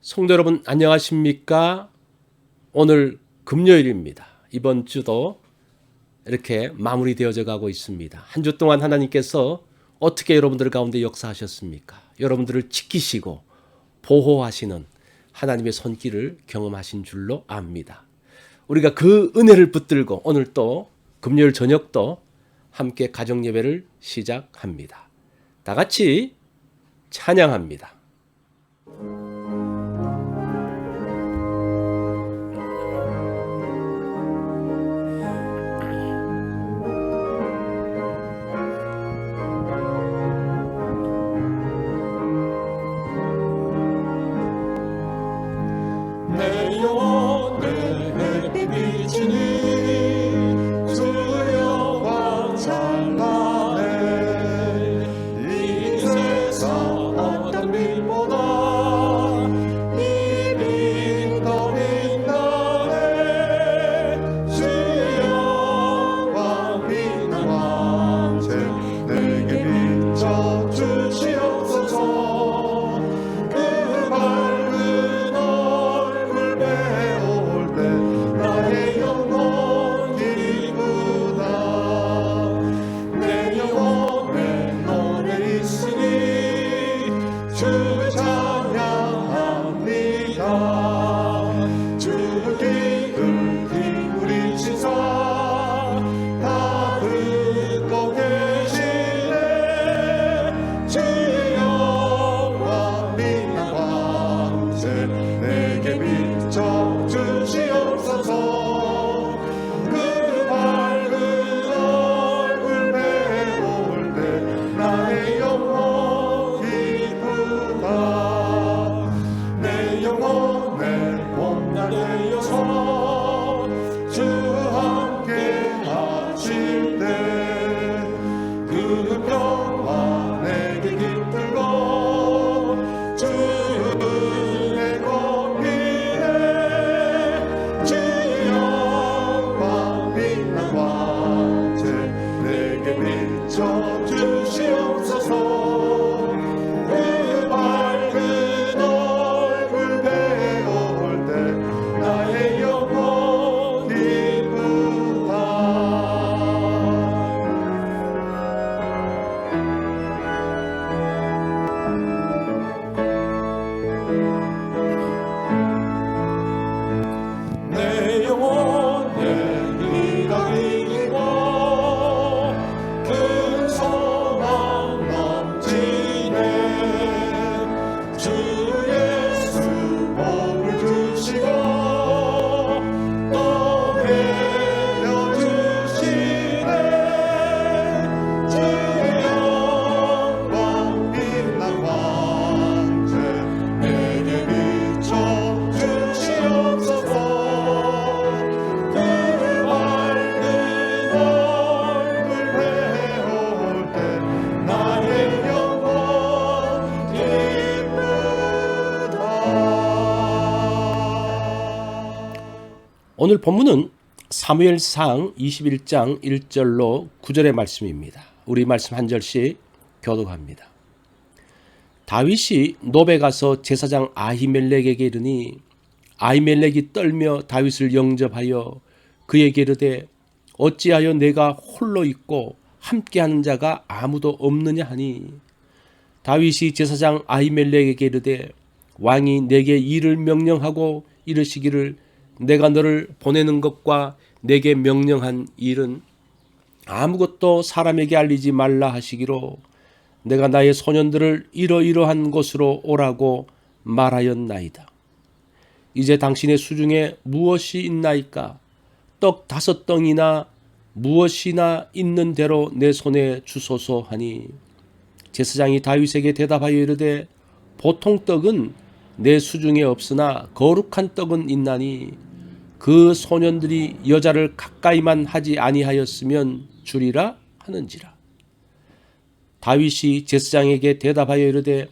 성도 여러분 안녕하십니까? 오늘 금요일입니다. 이번 주도 이렇게 마무리되어져 가고 있습니다. 한 주 동안 하나님께서 어떻게 여러분들 가운데 역사하셨습니까? 여러분들을 지키시고 보호하시는 하나님의 손길을 경험하신 줄로 압니다. 우리가 그 은혜를 붙들고 오늘 또 금요일 저녁도 함께 가정 예배를 시작합니다. 다 같이 찬양합니다. 내 영혼 내 비치니 주 영광 찬란해. 이 세상 어떤 빛보다 이 빛 더 빛나네. 주 영광 빛난 왕제 내게 비춰 주시옵소서. 주를 찬양합니다. 주의 귀를 기울이시사 다 듣고 계시네. 주의 영광 빛난 왕제 내게 비춰 주시옵소서. 그 밝은 얼굴 배울 때 나의 영혼 내 영혼에 봄날 되어서 주 함께 하실 때 그 평화 내게 깃들고 주의 꽃피네. 주의 영광 빛난 왕제 내게 비춰 주시옵소서. 내 영혼에 이가리고 큰 소망 넘치네. 주 예수 복을 주시고 또 내려주시네. 주의 영광 빛난 왕제 내게 비춰 주시옵소서. 오늘 본문은 사무엘상 21장 1절로 9절의 말씀입니다. 우리 말씀 한 절씩 교독합니다. 다윗이 노베 가서 제사장 아히멜렉에게 이르니 아히멜렉이 떨며 다윗을 영접하여 그에게 이르되 어찌하여 내가 홀로 있고 함께하는 자가 아무도 없느냐 하니 다윗이 제사장 아히멜렉에게 이르되 왕이 내게 일을 명령하고 이르시기를 내가 너를 보내는 것과 내게 명령한 일은 아무것도 사람에게 알리지 말라 하시기로 내가 나의 소년들을 이러이러한 곳으로 오라고 말하였나이다. 이제 당신의 수중에 무엇이 있나이까? 떡 5덩이나 무엇이나 있는 대로 내 손에 주소서 하니 제사장이 다윗에게 대답하여 이르되 보통 떡은 내 수중에 없으나 거룩한 떡은 있나니 그 소년들이 여자를 가까이만 하지 아니하였으면 주리라 하는지라. 다윗이 제사장에게 대답하여 이르되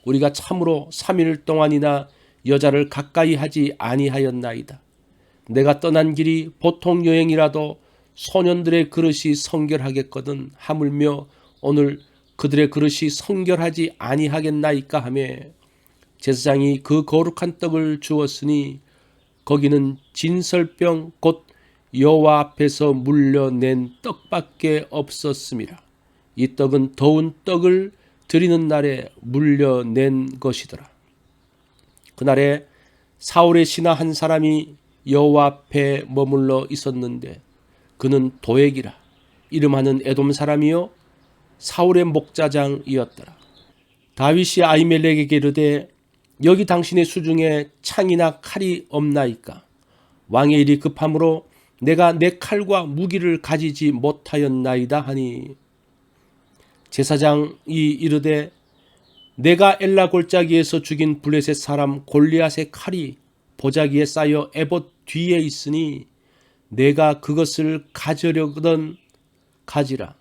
우리가 참으로 3일 동안이나 여자를 가까이 하지 아니하였나이다. 내가 떠난 길이 보통 여행이라도 소년들의 그릇이 성결하겠거든 하물며 오늘 그들의 그릇이 성결하지 아니하겠나이까 하며 제사장이 그 거룩한 떡을 주었으니 거기는 진설병 곧 여호와 앞에서 물려낸 떡밖에 없었음이라. 이 떡은 더운 떡을 드리는 날에 물려낸 것이더라. 그날에 사울의 신하 한 사람이 여호와 앞에 머물러 있었는데 그는 도액이라 이름하는 에돔 사람이요 사울의 목자장이었더라. 다윗이 아히멜렉에게 이르되 여기 당신의 수중에 창이나 칼이 없나이까? 왕의 일이 급함으로 내가 내 칼과 무기를 가지지 못하였나이다 하니 제사장이 이르되 내가 엘라 골짜기에서 죽인 블레셋 사람 골리앗의 칼이 보자기에 쌓여 에봇 뒤에 있으니 내가 그것을 가져려거든 가지라.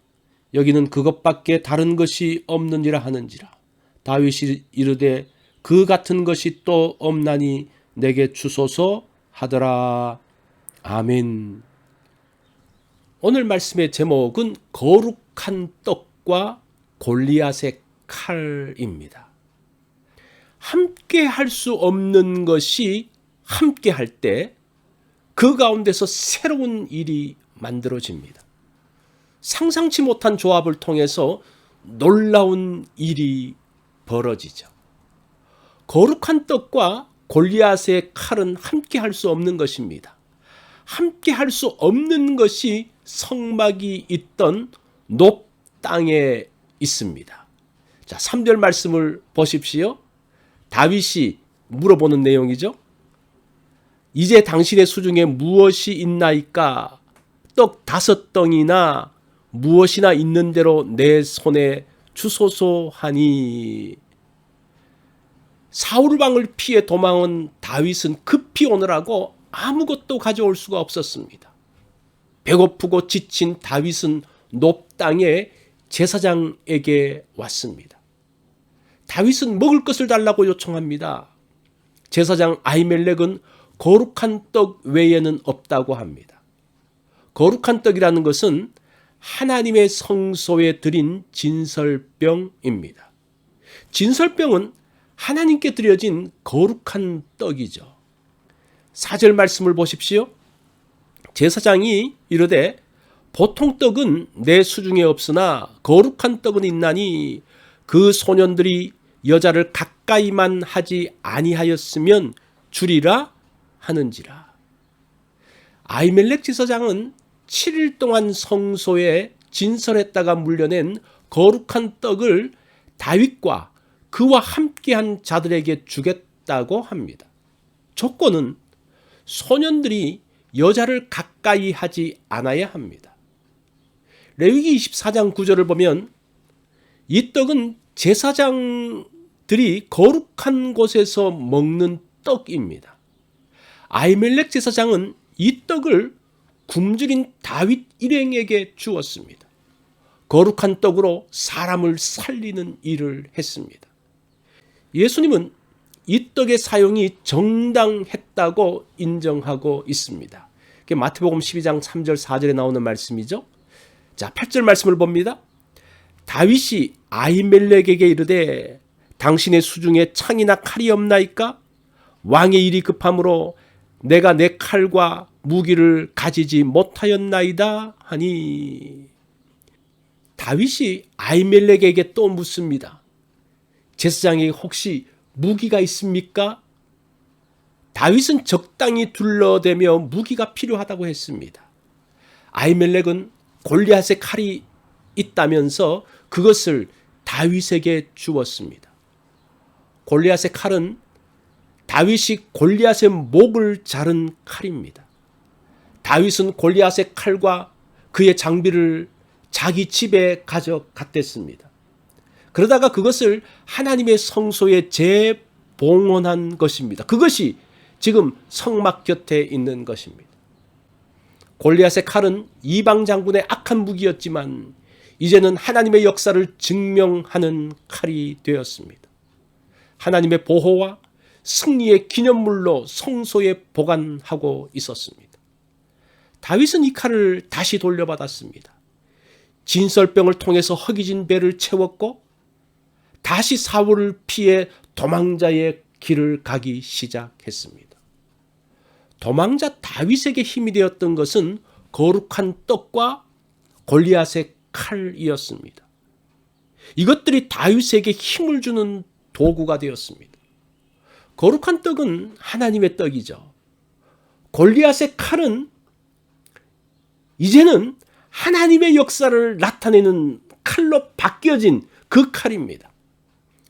여기는 그것밖에 다른 것이 없느니라 하는지라. 다윗이 이르되 그 같은 것이 또 없나니 내게 주소서 하더라. 아멘. 오늘 말씀의 제목은 거룩한 떡과 골리앗의 칼입니다. 함께 할 수 없는 것이 함께 할 때 그 가운데서 새로운 일이 만들어집니다. 상상치 못한 조합을 통해서 놀라운 일이 벌어지죠. 거룩한 떡과 골리앗의 칼은 함께 할 수 없는 것입니다. 함께 할 수 없는 것이 성막이 있던 높 땅에 있습니다. 자, 3절 말씀을 보십시오. 다윗이 물어보는 내용이죠. 이제 당신의 수중에 무엇이 있나이까? 떡 5덩이나 무엇이나 있는 대로 내 손에 주소서 하니. 사울 왕을 피해 도망한 다윗은 급히 오느라고 아무것도 가져올 수가 없었습니다. 배고프고 지친 다윗은 높 땅에 제사장에게 왔습니다. 다윗은 먹을 것을 달라고 요청합니다. 제사장 아히멜렉은 거룩한 떡 외에는 없다고 합니다. 거룩한 떡이라는 것은 하나님의 성소에 드린 진설병입니다. 진설병은 하나님께 드려진 거룩한 떡이죠. 4절 말씀을 보십시오. 제사장이 이르되 보통 떡은 내 수중에 없으나 거룩한 떡은 있나니 그 소년들이 여자를 가까이만 하지 아니하였으면 주리라 하는지라. 아히멜렉 제사장은 7일 동안 성소에 진설했다가 물려낸 거룩한 떡을 다윗과 그와 함께한 자들에게 주겠다고 합니다. 조건은 소년들이 여자를 가까이 하지 않아야 합니다. 레위기 24장 9절을 보면 이 떡은 제사장들이 거룩한 곳에서 먹는 떡입니다. 아히멜렉 제사장은 이 떡을 굶주린 다윗 일행에게 주었습니다. 거룩한 떡으로 사람을 살리는 일을 했습니다. 예수님은 이 떡의 사용이 정당했다고 인정하고 있습니다. 마태복음 12장 3절 4절에 나오는 말씀이죠. 자, 8절 말씀을 봅니다. 다윗이 아히멜렉에게 이르되 당신의 수중에 창이나 칼이 없나이까? 왕의 일이 급함으로 내가 내 칼과 무기를 가지지 못하였나이다 하니. 다윗이 아히멜렉에게 또 묻습니다. 제사장에게 혹시 무기가 있습니까? 다윗은 적당히 둘러대며 무기가 필요하다고 했습니다. 아히멜렉은 골리앗의 칼이 있다면서 그것을 다윗에게 주었습니다. 골리앗의 칼은 다윗이 골리앗의 목을 자른 칼입니다. 다윗은 골리앗의 칼과 그의 장비를 자기 집에 가져갔댔습니다. 그러다가 그것을 하나님의 성소에 재봉헌한 것입니다. 그것이 지금 성막 곁에 있는 것입니다. 골리앗의 칼은 이방 장군의 악한 무기였지만 이제는 하나님의 역사를 증명하는 칼이 되었습니다. 하나님의 보호와 승리의 기념물로 성소에 보관하고 있었습니다. 다윗은 이 칼을 다시 돌려받았습니다. 진설병을 통해서 허기진 배를 채웠고 다시 사울을 피해 도망자의 길을 가기 시작했습니다. 도망자 다윗에게 힘이 되었던 것은 거룩한 떡과 골리앗의 칼이었습니다. 이것들이 다윗에게 힘을 주는 도구가 되었습니다. 거룩한 떡은 하나님의 떡이죠. 골리앗의 칼은 이제는 하나님의 역사를 나타내는 칼로 바뀌어진 그 칼입니다.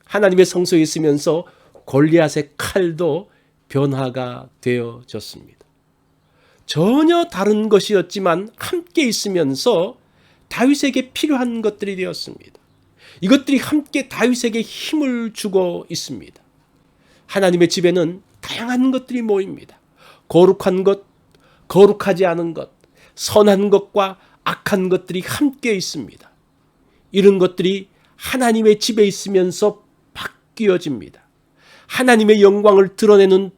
하나님의 성소에 있으면서 골리앗의 칼도 변화가 되어졌습니다. 전혀 다른 것이었지만 함께 있으면서 다윗에게 필요한 것들이 되었습니다. 이것들이 함께 다윗에게 힘을 주고 있습니다. 하나님의 집에는 다양한 것들이 모입니다. 거룩한 것, 거룩하지 않은 것, 선한 것과 악한 것들이 함께 있습니다. 이런 것들이 하나님의 집에 있으면서 바뀌어집니다. 하나님의 영광을 드러내는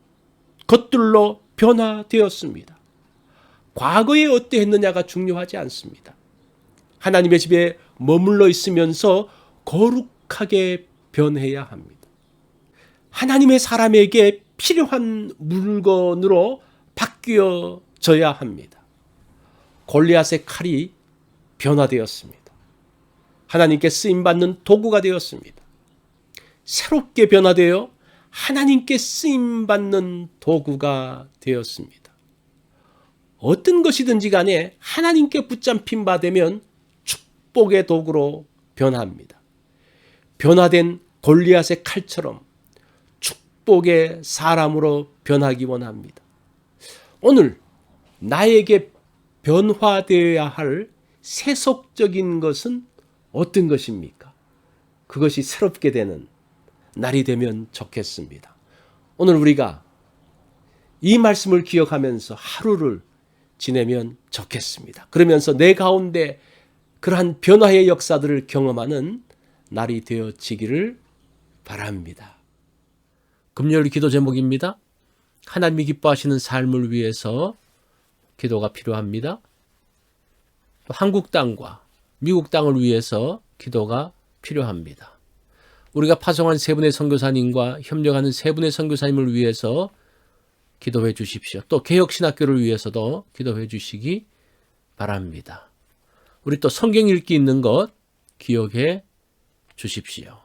것들로 변화되었습니다. 과거에 어떠했느냐가 중요하지 않습니다. 하나님의 집에 머물러 있으면서 거룩하게 변해야 합니다. 하나님의 사람에게 필요한 물건으로 바뀌어져야 합니다. 골리앗의 칼이 변화되었습니다. 하나님께 쓰임받는 도구가 되었습니다. 새롭게 변화되어 하나님께 쓰임받는 도구가 되었습니다. 어떤 것이든지 간에 하나님께 붙잡힌 바 되면 축복의 도구로 변합니다. 변화된 골리앗의 칼처럼 축복의 사람으로 변하기 원합니다. 오늘 나에게 변화되어야 할 세속적인 것은 어떤 것입니까? 그것이 새롭게 되는 날이 되면 좋겠습니다. 오늘 우리가 이 말씀을 기억하면서 하루를 지내면 좋겠습니다. 그러면서 내 가운데 그러한 변화의 역사들을 경험하는 날이 되어지기를 바랍니다. 금요일 기도 제목입니다. 하나님이 기뻐하시는 삶을 위해서 기도가 필요합니다. 한국 땅과 미국 땅을 위해서 기도가 필요합니다. 우리가 파송한 세 분의 선교사님과 협력하는 세 분의 선교사님을 위해서 기도해 주십시오. 또 개혁신학교를 위해서도 기도해 주시기 바랍니다. 우리 또 성경 읽기 있는 것 기억해 주십시오.